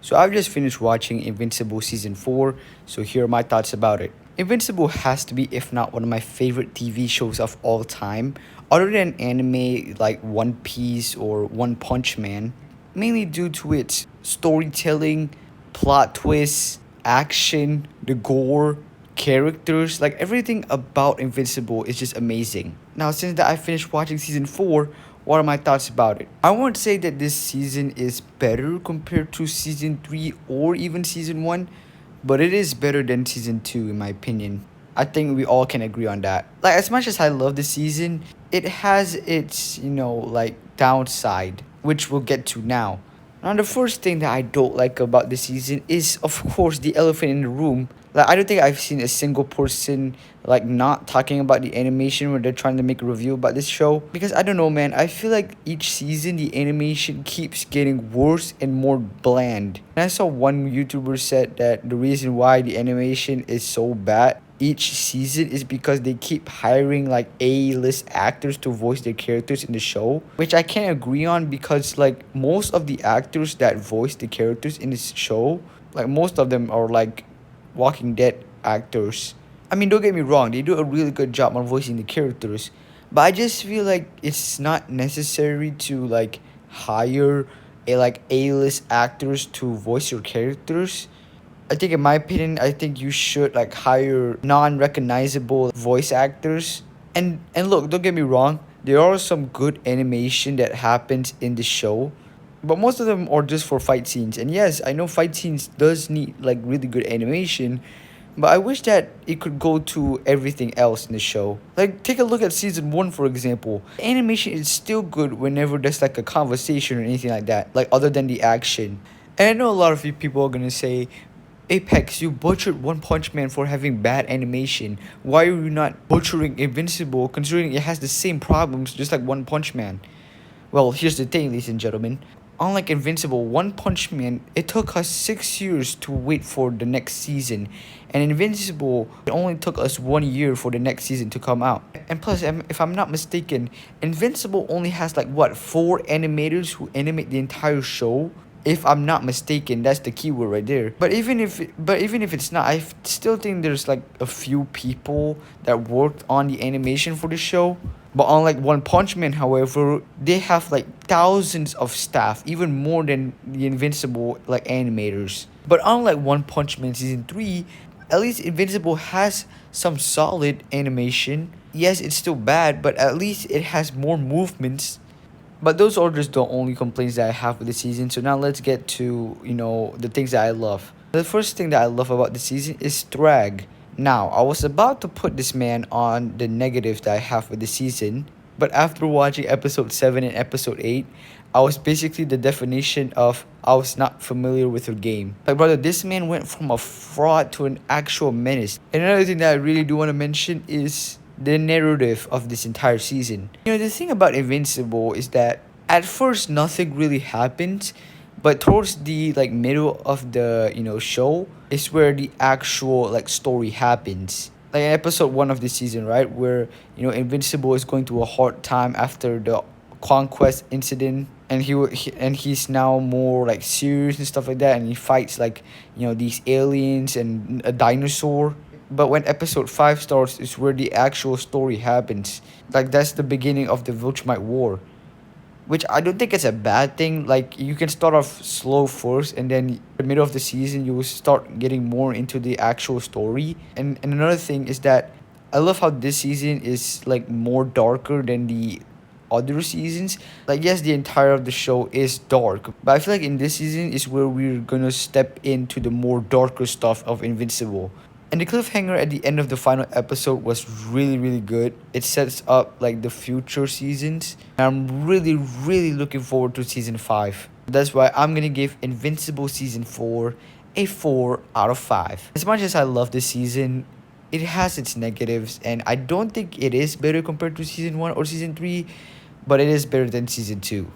So I've just finished watching Invincible Season 4, so here are my thoughts about it. Invincible has to be, if not one of my favorite TV shows of all time, other than anime like One Piece or One Punch Man, mainly due to its storytelling, plot twists, action, the gore, characters, like everything about Invincible is just amazing. Now, since that I finished watching season 4, what are my thoughts about it? I won't say that this season is better compared to season 3 or even season 1, but it is better than season 2 in my opinion. I think we all can agree on that. Like, as much as I love the season, it has its, like downside, which we'll get to now. Now, the first thing that I don't like about the season is, of course, the elephant in the room. Like, I don't think I've seen a single person, like, not talking about the animation when they're trying to make a review about this show. Because, I don't know, man, I feel like each season the animation keeps getting worse and more bland. And I saw one YouTuber said that the reason why the animation is so bad each season is because they keep hiring like A-list actors to voice their characters in the show, which I can't agree on because like most of the actors that voice the characters in this show, like most of them are like Walking Dead actors. I mean, don't get me wrong, they do a really good job on voicing the characters, but I just feel like it's not necessary to like hire A-list actors to voice your characters. I think in my opinion, I think you should like hire non-recognizable voice actors. And look, don't get me wrong, there are some good animation that happens in the show, but most of them are just for fight scenes. And yes, I know fight scenes does need like really good animation, but I wish that it could go to everything else in the show. Like, take a look at season 1, for example. Animation is still good whenever there's like a conversation or anything like that, like other than the action. And I know a lot of you people are gonna say, Apex, you butchered One Punch Man for having bad animation. Why are you not butchering Invincible considering it has the same problems just like One Punch Man? Well, here's the thing, ladies and gentlemen. Unlike Invincible, One Punch Man, it took us 6 years to wait for the next season. And Invincible, it only took us 1 year for the next season to come out. And plus, if I'm not mistaken, Invincible only has like, what, 4 animators who animate the entire show? If I'm not mistaken, that's the keyword right there. But even if it's not, I still think there's like a few people that worked on the animation for the show. But unlike One Punch Man, however, they have like thousands of staff, even more than the Invincible like animators. But unlike One Punch Man season 3, at least Invincible has some solid animation. Yes, it's still bad, but at least it has more movements. But those are just the only complaints that I have with the season. So now let's get to, the things that I love. The first thing that I love about the season is Thrag. Now, I was about to put this man on the negative that I have with the season, but after watching episode 7 and episode 8, I was basically the definition of I was not familiar with her game. Like, brother, this man went from a fraud to an actual menace. And another thing that I really do want to mention is the narrative of this entire season. The thing about Invincible is that at first nothing really happens, but towards the like middle of the show is where the actual like story happens. Like in episode 1 of this season, right, where Invincible is going through a hard time after the conquest incident, and he's now more like serious and stuff like that, and he fights like these aliens and a dinosaur. But when episode 5 starts is where the actual story happens. Like, that's the beginning of the Viltrumite War. Which I don't think is a bad thing. Like, you can start off slow first, and then in the middle of the season, you will start getting more into the actual story. And another thing is that I love how this season is, like, more darker than the other seasons. Like, yes, the entire of the show is dark, but I feel like in this season is where we're gonna step into the more darker stuff of Invincible. And the cliffhanger at the end of the final episode was really, really good. It sets up like the future seasons. And I'm really, really looking forward to season 5. That's why I'm gonna give Invincible season 4 a 4 out of 5. As much as I love this season, it has its negatives, and I don't think it is better compared to season 1 or season 3, but it is better than season 2.